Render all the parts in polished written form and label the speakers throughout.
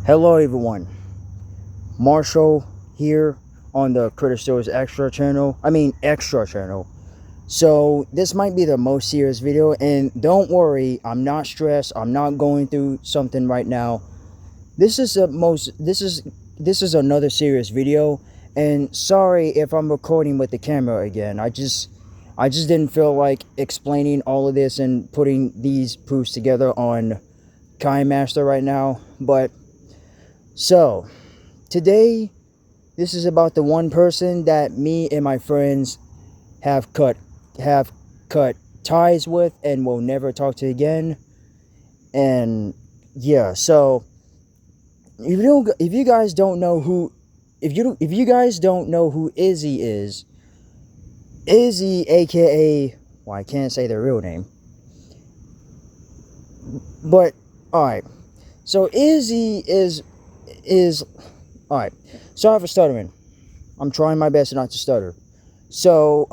Speaker 1: Hello everyone, Marshall here on the Critter Stores extra channel. So this might be the most serious video, and don't worry, I'm not stressed. I'm not going through something right now. This is another serious video, and sorry if I'm recording with the camera again. I just didn't feel like explaining all of this and putting these proofs together on KineMaster right now, but so today, this is about the one person that me and my friends have cut ties with and will never talk to again. And yeah, so if you guys don't know who Issy is, Issy, aka, well, I can't say their real name, but all right. So Issy is all right. Sorry for stuttering. I'm trying my best not to stutter. So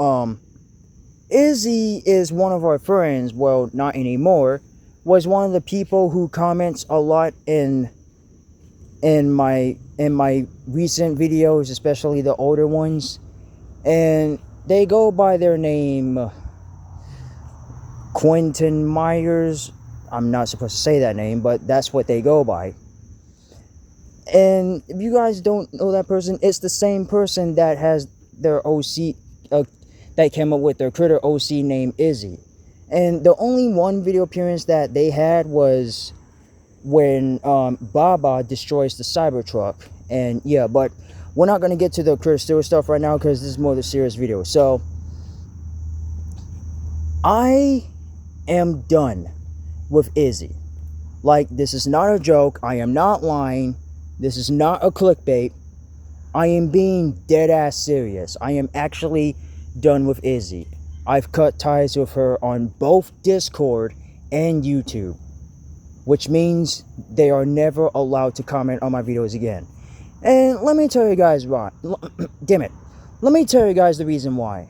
Speaker 1: Issy is one of our friends. Well, not anymore. Was one of the people who comments a lot in my recent videos, especially the older ones, and they go by their name Quentin Myers. I'm not supposed to say that name, but that's what they go by. And if you guys don't know that person, it's the same person that has their OC, that came up with their critter OC named Issy. And the only one video appearance that they had was when Baba destroys the Cybertruck. And yeah, but we're not going to get to the critter still stuff right now because this is more the serious video. So I am done with Issy. Like, this is not a joke. I am not lying. This is not a clickbait. I am being dead ass serious. I am actually done with Issy. I've cut ties with her on both Discord and YouTube, which means they are never allowed to comment on my videos again. And let me tell you guys why. Damn it. Let me tell you guys the reason why.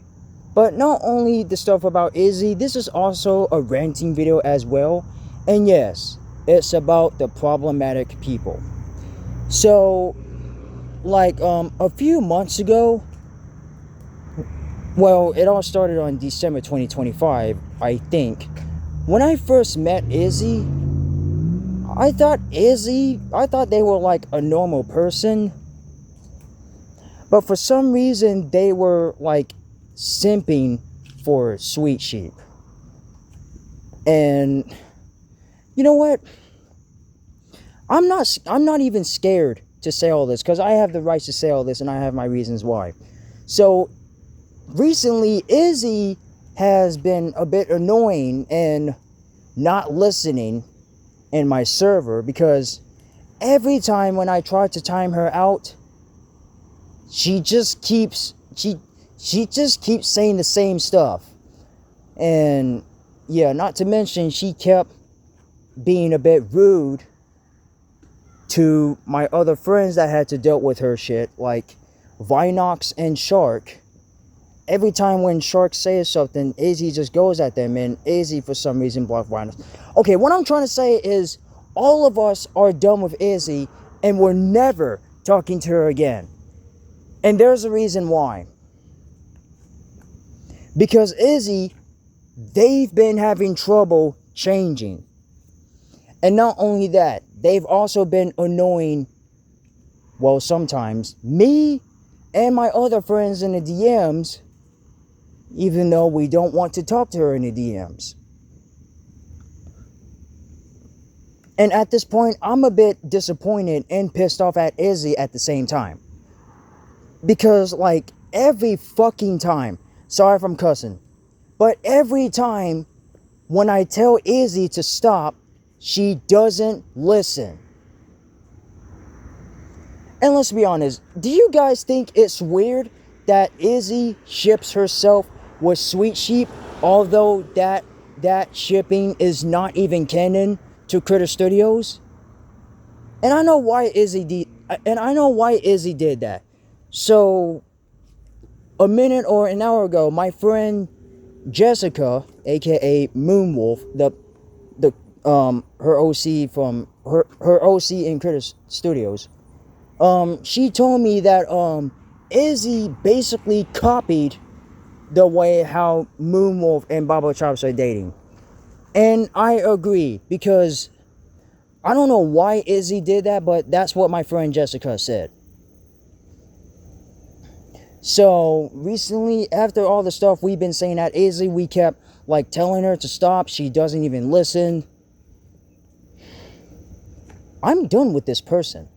Speaker 1: But not only the stuff about Issy, this is also a ranting video as well. And yes, it's about the problematic people. So, like, a few months ago, well, it all started on December 2025, I think. When I first met Issy, I thought they were like a normal person. But for some reason, they were like simping for Sweet Sheep. And you know what? I'm not even scared to say all this because I have the rights to say all this and I have my reasons why. So recently, Issy has been a bit annoying and not listening in my server because every time when I try to time her out, she just keeps saying the same stuff. And yeah, not to mention she kept being a bit rude to my other friends that had to deal with her shit, like Vinox and Shark. Every time when Shark says something, Issy just goes at them, and Issy for some reason blocked Vinox. Okay, what I'm trying to say is all of us are done with Issy, and we're never talking to her again. And there's a reason why. Because Issy, they've been having trouble changing. And not only that, they've also been annoying, well, sometimes, me and my other friends in the DMs, even though we don't want to talk to her in the DMs. And at this point, I'm a bit disappointed and pissed off at Issy at the same time. Because, like, every fucking time, sorry if I'm cussing, but every time when I tell Issy to stop, she doesn't listen. And let's be honest, do you guys think it's weird that Issy ships herself with Sweet Sheep, although that shipping is not even canon to Critter Studios? And I know why Issy did that. So a minute or an hour ago, my friend Jessica, aka Moonwolf, her OC from her OC in Critter Studios. She told me that Izzy basically copied the way how Moonwolf and Baba Chops are dating. And I agree, because I don't know why Izzy did that, but that's what my friend Jessica said. So recently, after all the stuff we've been saying at Izzy, we kept like telling her to stop. She doesn't even listen. I'm done with this person.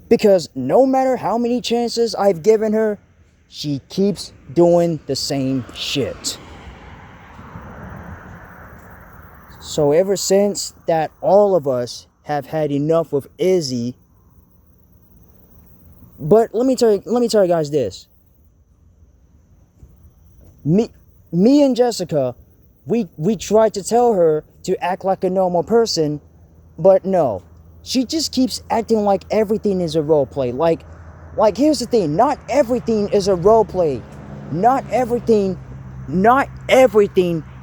Speaker 1: Because no matter how many chances I've given her, she keeps doing the same shit. So ever since that, all of us have had enough with Izzy. But let me tell you guys this. Me and Jessica, we tried to tell her to act like a normal person, but no. She just keeps acting like everything is a role play. Like here's the thing, not everything is a role play. Not everything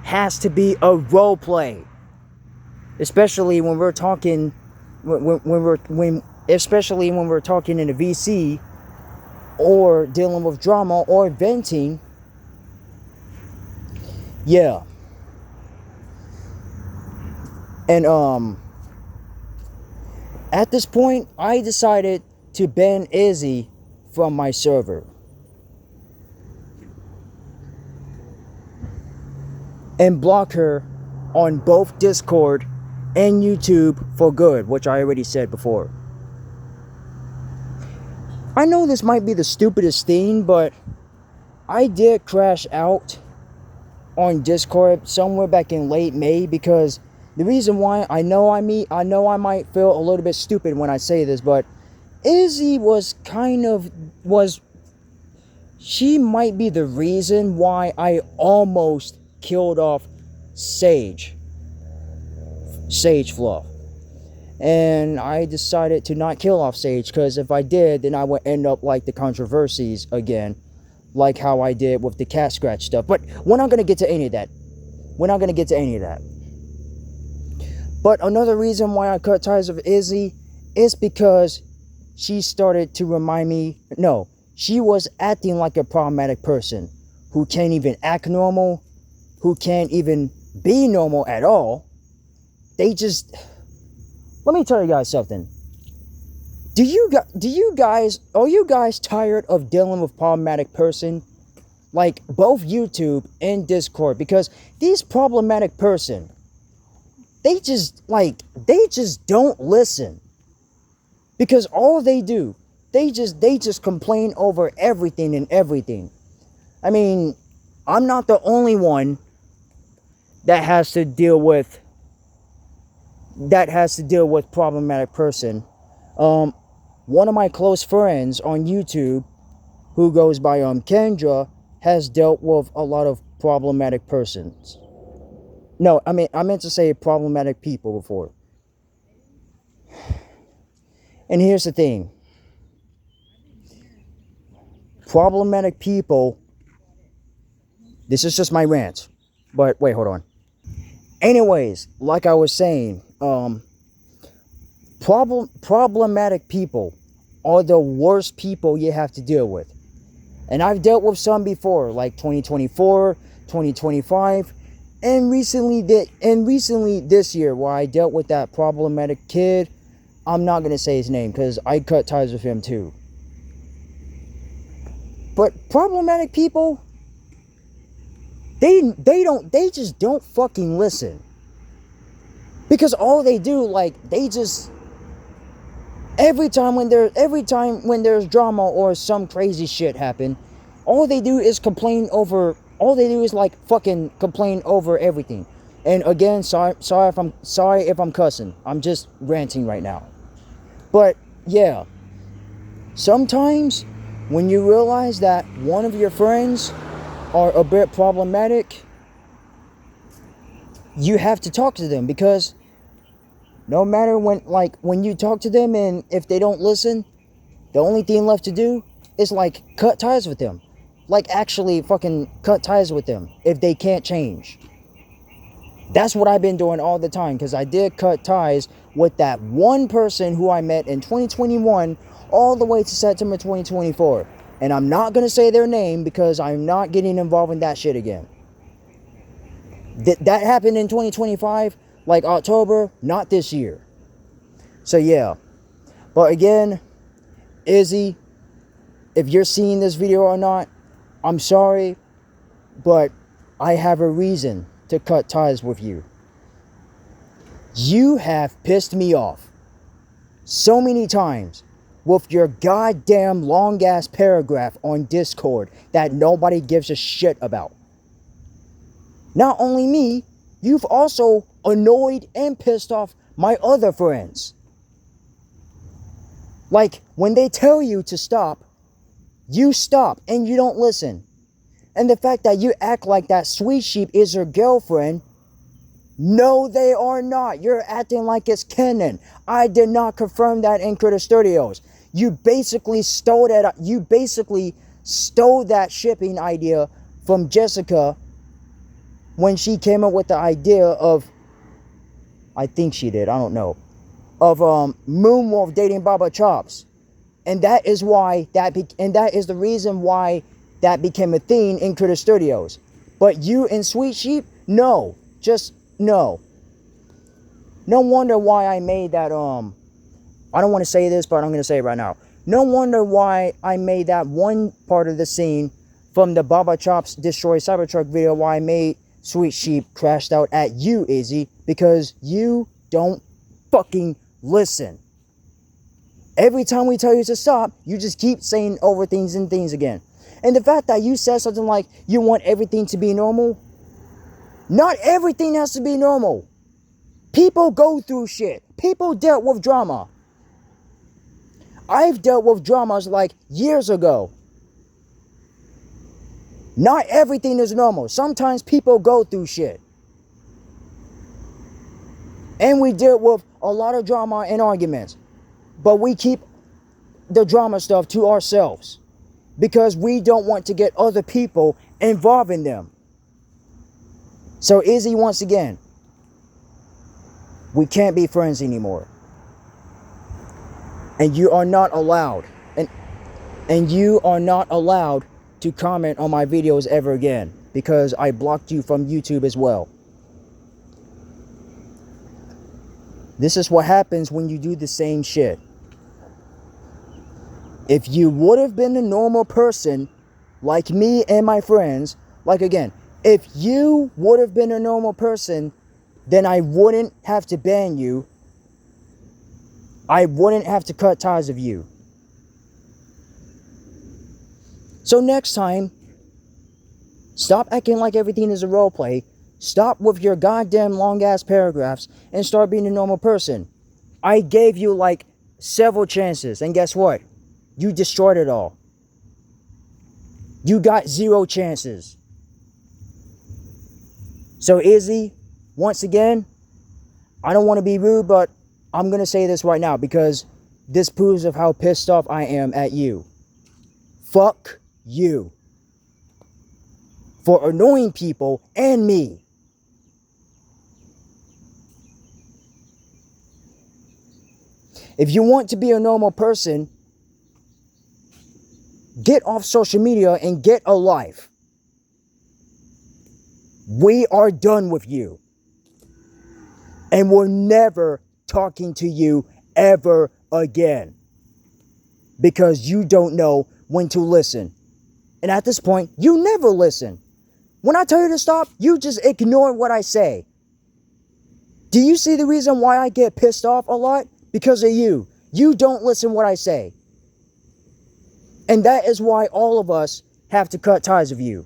Speaker 1: has to be a role play. Especially when we're talking especially when we're talking in a VC or dealing with drama or venting. Yeah. And at this point, I decided to ban Izzy from my server. And block her on both Discord and YouTube for good, which I already said before. I know this might be the stupidest thing, but I did crash out on Discord somewhere back in late May, because the reason why, I know I might feel a little bit stupid when I say this, but Izzy she might be the reason why I almost killed off Sage Fluff. And I decided to not kill off Sage, because if I did, then I would end up like the controversies again, like how I did with the cat scratch stuff. But we're not going to get to any of that. But another reason why I cut ties with Izzy is because she started to remind me, no, she was acting like a problematic person who can't even act normal, who can't even be normal at all. Let me tell you guys something. Are you guys tired of dealing with problematic person? Like both YouTube and Discord, because these problematic person, they just don't listen. Because all they do, they just complain over everything and everything. I mean, I'm not the only one that has to deal with problematic person. One of my close friends on YouTube, who goes by Kendra, has dealt with a lot of problematic persons. No, I meant to say problematic people before. And here's the thing. Problematic people, this is just my rant, but wait, hold on. Anyways, like I was saying, problematic people are the worst people you have to deal with. And I've dealt with some before, like 2024, 2025, and recently this year, where I dealt with that problematic kid. I'm not going to say his name because I cut ties with him too. But problematic people, they just don't fucking listen. Because all they do, every time when there's drama or some crazy shit happen, all they do is fucking complain over everything. And again, sorry if I'm cussing. I'm just ranting right now. But yeah, sometimes when you realize that one of your friends are a bit problematic, you have to talk to them, because no matter when you talk to them, and if they don't listen, the only thing left to do is cut ties with them. Actually fucking cut ties with them if they can't change. That's what I've been doing all the time, because I did cut ties with that one person who I met in 2021 all the way to September 2024. And I'm not going to say their name because I'm not getting involved in that shit again. That happened in 2025, like October, not this year. So yeah. But again, Izzy, if you're seeing this video or not, I'm sorry, but I have a reason to cut ties with you. You have pissed me off so many times with your goddamn long ass paragraph on Discord that nobody gives a shit about. Not only me, you've also annoyed and pissed off my other friends. Like, when they tell you to stop, you stop and you don't listen. And the fact that you act like that Sweet Sheep is your girlfriend, no, they are not. You're acting like it's canon. I did not confirm that in Critter Studios. You basically stole that. You basically stole that shipping idea from Jessica when she came up with the idea of, I think she did, I don't know, of Moonwolf dating Baba Chops. And that is why that is the reason why that became a thing in Critter Studios. But you and Sweet Sheep, no. Just no. No wonder why I made that I don't want to say this, but I'm going to say it right now. No wonder why I made that one part of the scene from the Baba Chops Destroy Cybertruck video, why I made Sweet Sheep crashed out at you, Izzy, because you don't fucking listen. Every time we tell you to stop, you just keep saying over things and things again. And the fact that you said something like you want everything to be normal, not everything has to be normal. People go through shit. People dealt with drama. I've dealt with dramas like years ago. Not everything is normal. Sometimes people go through shit. And we deal with a lot of drama and arguments. But we keep the drama stuff to ourselves. Because we don't want to get other people involved in them. So Izzy, once again, we can't be friends anymore. And you are not allowed. And you are not allowed to comment on my videos ever again. Because I blocked you from YouTube as well. This is what happens when you do the same shit. If you would have been a normal person, like me and my friends, like again, if you would have been a normal person, then I wouldn't have to ban you. I wouldn't have to cut ties with you. So next time, stop acting like everything is a role play. Stop with your goddamn long ass paragraphs and start being a normal person. I gave you like several chances, and guess what? You destroyed it all. You got 0 chances. So Izzy, once again, I don't want to be rude, but I'm going to say this right now because this proves of how pissed off I am at you. Fuck you. For annoying people and me. If you want to be a normal person, get off social media and get a life. We are done with you. And we're never talking to you ever again. Because you don't know when to listen. And at this point, you never listen. When I tell you to stop, you just ignore what I say. Do you see the reason why I get pissed off a lot? Because of you. You don't listen what I say. And that is why all of us have to cut ties with you.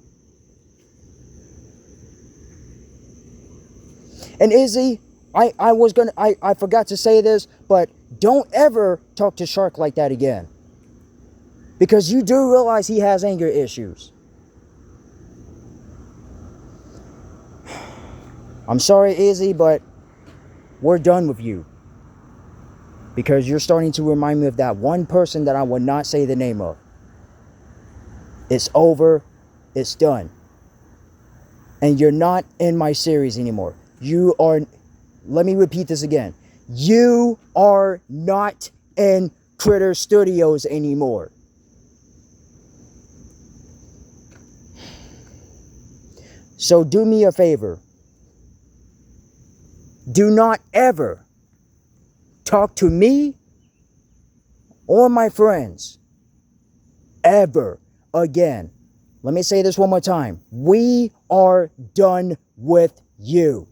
Speaker 1: And Izzy, I forgot to say this, but don't ever talk to Shark like that again. Because you do realize he has anger issues. I'm sorry, Izzy, but we're done with you. Because you're starting to remind me of that one person that I would not say the name of. It's over. It's done. And you're not in my series anymore. You are, let me repeat this again. You are not in Critter Studios anymore. So do me a favor. Do not ever talk to me or my friends ever again. Let me say this one more time. We are done with you.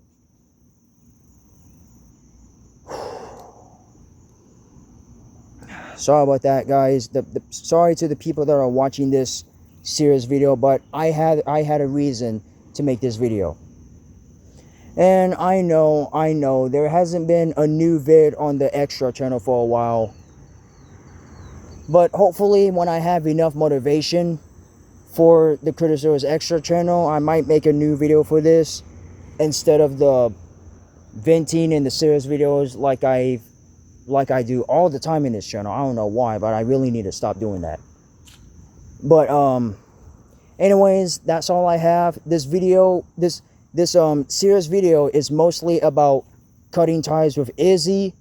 Speaker 1: Sorry about that, guys. Sorry to the people that are watching this serious video, but I had a reason to make this video. And I know there hasn't been a new vid on the extra channel for a while, but hopefully when I have enough motivation for the Critter Studios extra channel, I might make a new video for this instead of the venting and the serious videos like I do all the time in this channel. I don't know why, but I really need to stop doing that. But anyways, that's all I have. This video, this serious video is mostly about cutting ties with Issy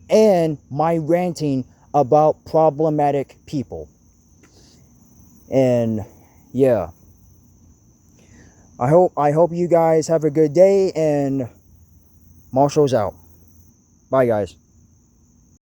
Speaker 1: and my ranting about problematic people. And yeah, I hope you guys have a good day, and Marshall's out. Bye, guys.